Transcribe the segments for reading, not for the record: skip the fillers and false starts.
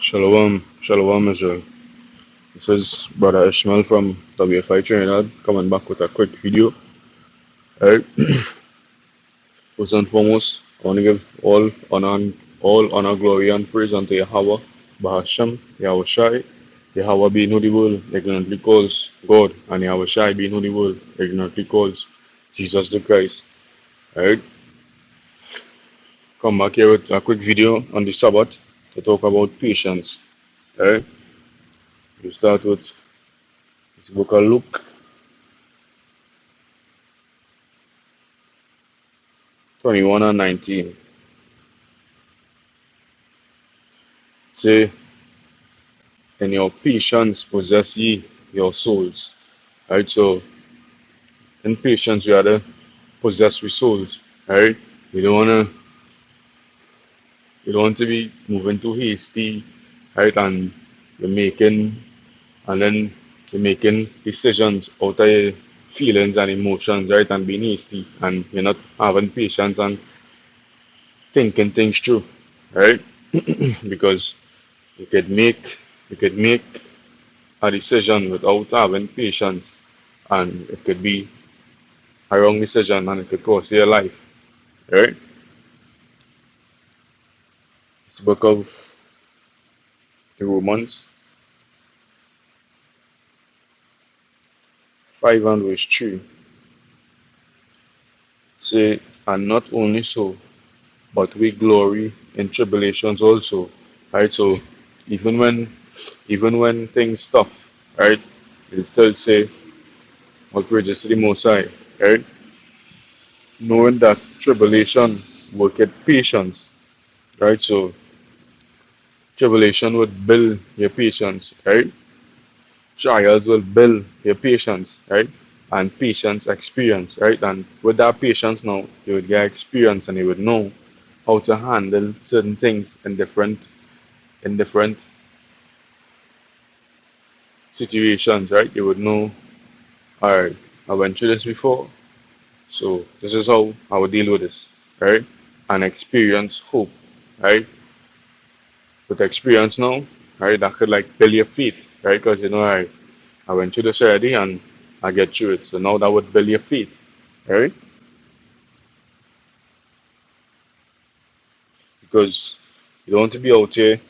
Shalom, Shalom Israel. This is Brother Ishmael from WFI Trinidad coming back with a quick video. Alright, first and foremost, I want to give all honor, glory, and praise unto Yahweh, Bahasham, Yahweh Shai, Yahweh being who the world ignorantly calls God, and Yahweh Shai being who the world ignorantly calls Jesus the Christ. Alright, come back here with a quick video on the Sabbath to talk about patience. Alright, you start with this book of Luke 21 and 19. Say, in your patience possess ye your souls. Right? So in patience we are to possess we souls. Right? We don't wanna we don't want to be moving too hasty, right? And then you're making decisions out of your feelings and emotions, right? And being hasty and you're not having patience and thinking things through. Right? Because you could make you could make a decision without having patience, and it could be a wrong decision and it could cost you your life. Right? It's the book of Romans 5 and verse 3. Say, and not only so, but we glory in tribulations also. Right? So even when even when things tough, right, you still say, all praises to the Most High, right? Knowing that tribulation worketh patience, right? So tribulation would build your patience, right? Trials will build your patience, right? And patience experience, right? And with that patience now, you would get experience and you would know how to handle certain things in different situations, right? You would know, all right, I went through this before, so this is how I would deal with this, right? And experience hope, right? With experience now, right? That could like build your faith, right? Because you know, I went through this already and I get through it. So now that would build your faith, right? Because you don't want to be out here,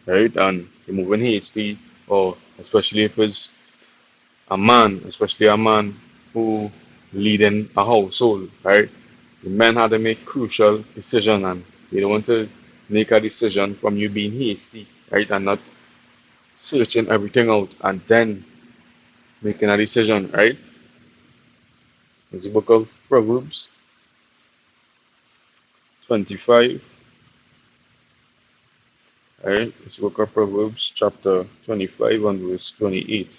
right? And you're moving hasty, or especially if it's especially a man who leading a household, right? The man had to make crucial decision, and you don't want to make a decision from you being hasty, right? And not searching everything out and then making a decision, right? It's the book of Proverbs 25. Alright, let's look at Proverbs chapter 25 and verse 28.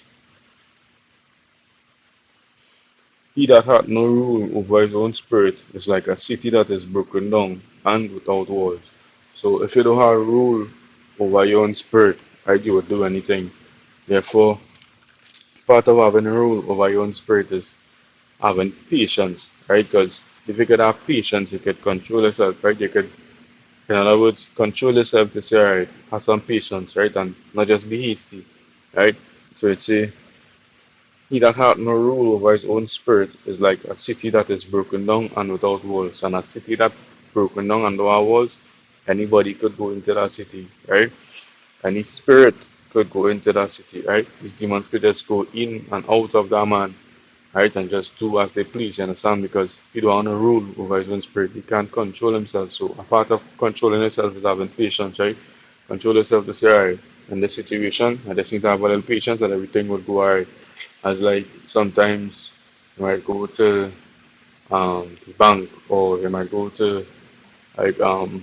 He that hath no rule over his own spirit is like a city that is broken down and without walls. So if you don't have rule over your own spirit, right, you would do anything. Therefore, part of having rule over your own spirit is having patience, right? Because if you could have patience, you could control yourself, right? You could, in other words, control yourself to say, all right, have some patience, right? And not just be hasty, right? So it's a he that hath no rule over his own spirit is like a city that is broken down and without walls. And a city that broken down and without walls, anybody could go into that city, right? Any spirit could go into that city, right? These demons could just go in and out of that man, right? And just do as they please, you understand? Because he don't want to rule over his own spirit. He can't control himself. So a part of controlling yourself is having patience, right? Control yourself to say, all right, in this situation, I just need to have a little patience and everything will go all right. As like sometimes you might go to the bank, or you might go to like the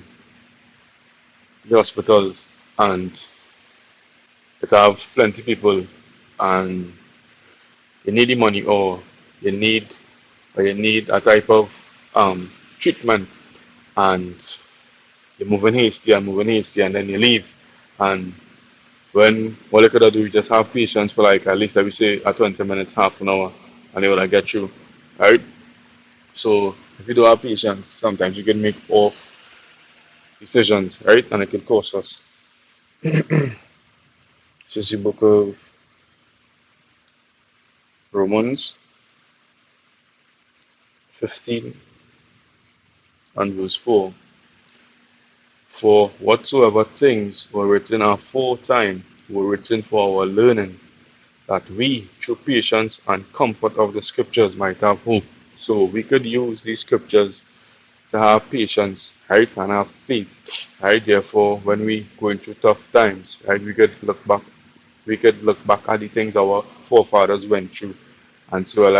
hospitals, and it have plenty people, and you need the money, or you need you need a type of treatment, and you're moving hasty and then you leave, and when all you could do is just have patience for like at least let me say a 20 minutes, half an hour, and they will like get you, right? So if you don't have patience, sometimes you can make off decisions, right? And it can cost us. So it's the book of Romans 15 and verse 4. For whatsoever things were written aforetime were written for our learning, that we, through patience and comfort of the scriptures, might have hope. So we could use these scriptures to have patience, right, and have faith, right. Therefore, when we going through tough times, right, we could look back at the things our forefathers went through, and say, well,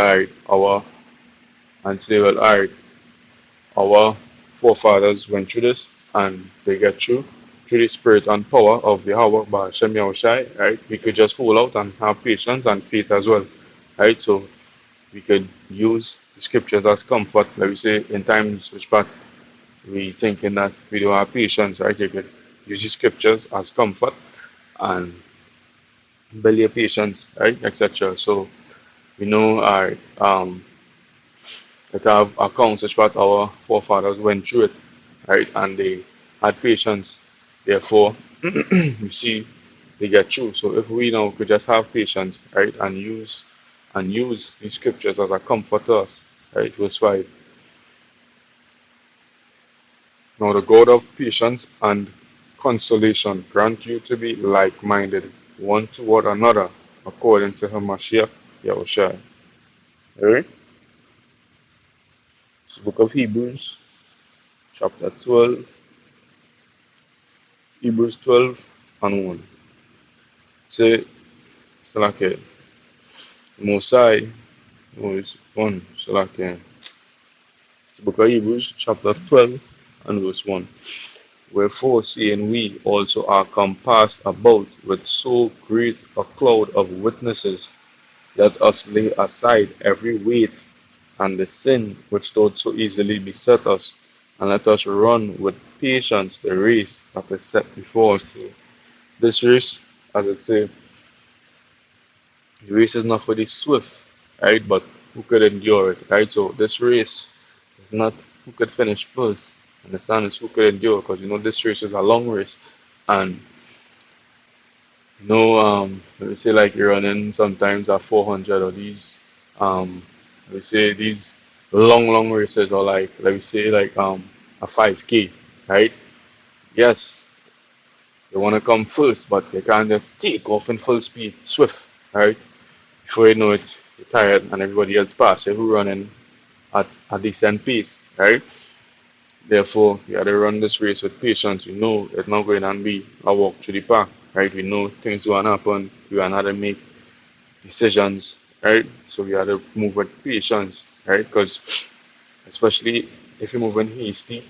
alright, our forefathers went through this, and they get through the spirit and power of Yahweh Ba'ashem Yahushai, right. We could just hold out and have patience and faith as well, right. So we could use the scriptures as comfort, like we say in times which back we thinking that we don't have patience, right? You could use the scriptures as comfort and build your patience, right, etc. So we know our that have accounts which what our forefathers went through it, right, and they had patience. Therefore, you see, they get through. So if we now could just have patience, right, and use these scriptures as a comfort to us, right, verse 5. Now the God of patience and consolation grant you to be like-minded one toward another, according to Hamashiach Yahushua. Alright? It's the book of Hebrews, chapter 12, Hebrews 12 and 1. Say, Salake, Mosai, is 1, Salake. It's the book of Hebrews, chapter 12 and verse 1. Wherefore, seeing we also are compassed about with so great a cloud of witnesses, let us lay aside every weight and the sin which doth so easily beset us, and let us run with patience the race that is set before us. So this race, as it says, the race is not for the swift, right? But who could endure it, right? So this race is not who could finish first. Understand? It's who could endure, because this race is a long race, and let me say like you're running sometimes at 400, or these, let me say these long races, or like let me say like a 5K, right? Yes, you want to come first, but you can't just take off in full speed, swift, right? Before you know it, you're tired and everybody else pass you who running at a decent pace, right? Therefore, you have to run this race with patience. We know it's not going to be a walk through the park, right? We know things going to happen. We want to make decisions, right? So we have to move with patience, right? Because especially if you're moving hasty,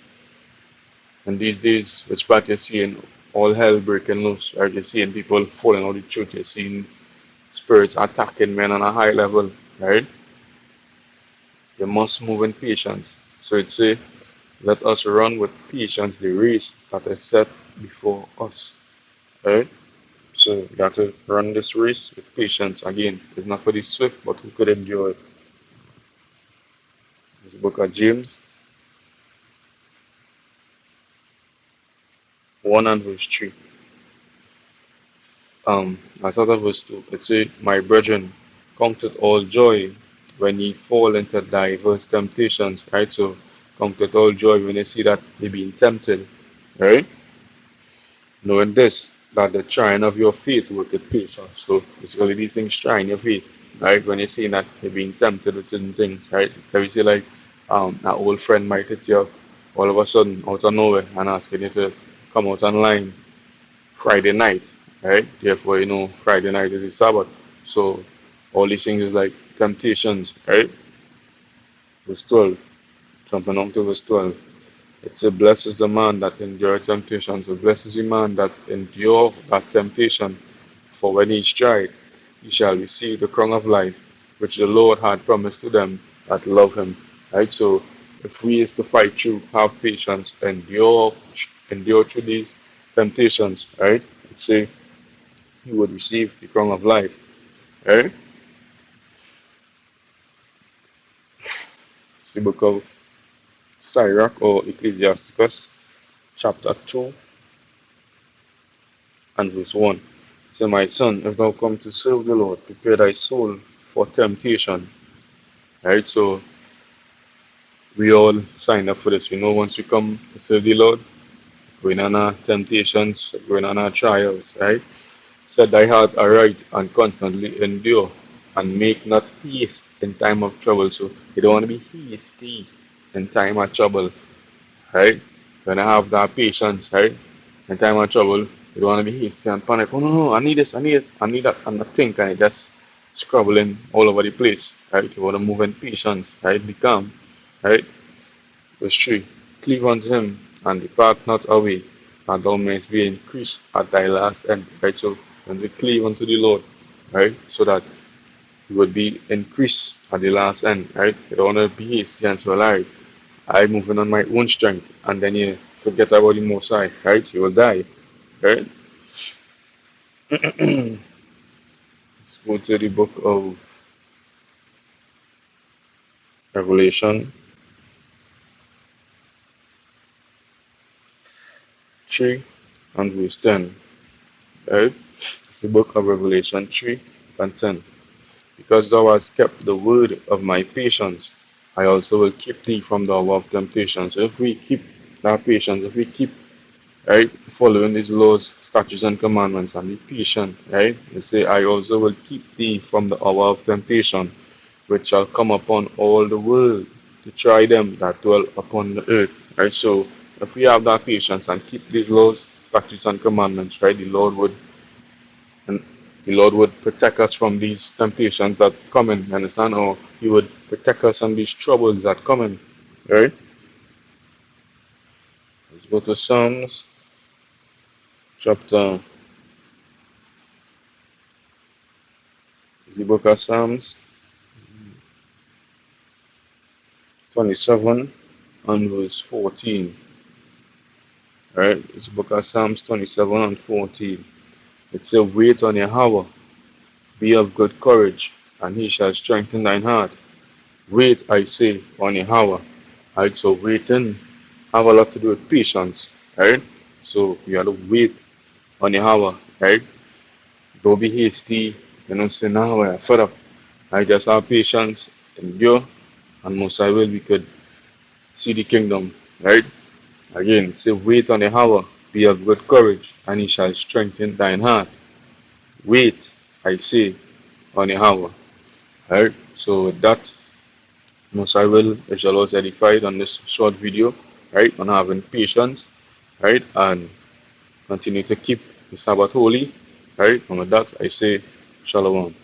and these days, which part you're seeing all hell breaking loose, right? You're seeing people falling out the truth. You're seeing spirits attacking men on a high level, right? You must move in patience. So it say, let us run with patience the race that is set before us, right? So you got to run this race with patience. Again, it's not for the swift, but who could endure it. This book of James 1 and verse 3. I start at verse 2. It says, my brethren, count it all joy when ye fall into diverse temptations, right? So count it all joy when you see that you're being tempted, right? Knowing this, that the trying of your faith worketh patience. So basically these things trying your faith, right? When you're seeing that you're being tempted with certain things, right? If you see like an old friend might hit you up all of a sudden out of nowhere and asking you to come out online Friday night, right? Therefore, Friday night is the Sabbath. So all these things is like temptations, right? Verse 12, jumping on to verse 12. It says, blessed is the man that endure temptation. So blessed is the man that endure that temptation. For when he is tried, he shall receive the crown of life, which the Lord had promised to them that love him. Right? So if we is to fight through, have patience, endure through these temptations, right? It say he would receive the crown of life. Right? It's the book of Sirach or Ecclesiasticus, chapter 2 and verse 1. Say, my son, if thou come to serve the Lord, prepare thy soul for temptation. Right? So we all sign up for this. You know, once we come to serve the Lord, going on our temptations, going on our trials, right? Set thy heart aright and constantly endure, and make not haste in time of trouble. So you don't want to be hasty in time of trouble, right? You want to have that patience, right? In time of trouble, you don't want to be hasty and panic. Oh no, no, I need this, I need this, I need that, and I think and it just scrabbling all over the place, right? You want to move in patience, right? Be calm, right? Verse 3. Cleave unto him, and depart not away, and thou mayest be increased at thy last end. Right? So when we cleave unto the Lord, right? So that you would be increased at the last end, right? You don't want to be hasty and so like I moving on my own strength, and then you forget about the most high, right? You will die. Right? Let's go to the book of Revelation 3 and verse 10. Right? It's the book of Revelation 3 and 10. Because thou hast kept the word of my patience, I also will keep thee from the hour of temptation. So if we keep that patience, if we keep right following these laws, statutes, and commandments, and be patient, right? You say, I also will keep thee from the hour of temptation, which shall come upon all the world to try them that dwell upon the earth. Right? So if we have that patience and keep these laws, statutes, and commandments, right, and the Lord would protect us from these temptations that come in, you understand? Or He would protect us from these troubles that come in. Right? Let's go to Psalms chapter, the book of Psalms 27 and verse 14. Right? It's the book of Psalms 27 and 14. It says, wait on Yahweh, be of good courage, and he shall strengthen thine heart. Wait, I say, on Yahweh. Right? So waiting have a lot to do with patience. Right? So you have to wait on Yahweh. Right? Don't be hasty. You know, say, now we're fed up. I just have patience, endure, and most I will we could see the kingdom. Right? Again, say, wait on Yahweh, be of good courage, and he shall strengthen thine heart. Wait, I say, on Yahweh. Right? So with that, most I will, I shall also edified on this short video, right? On having patience, right? And continue to keep the Sabbath holy, right? And with that, I say, Shalom.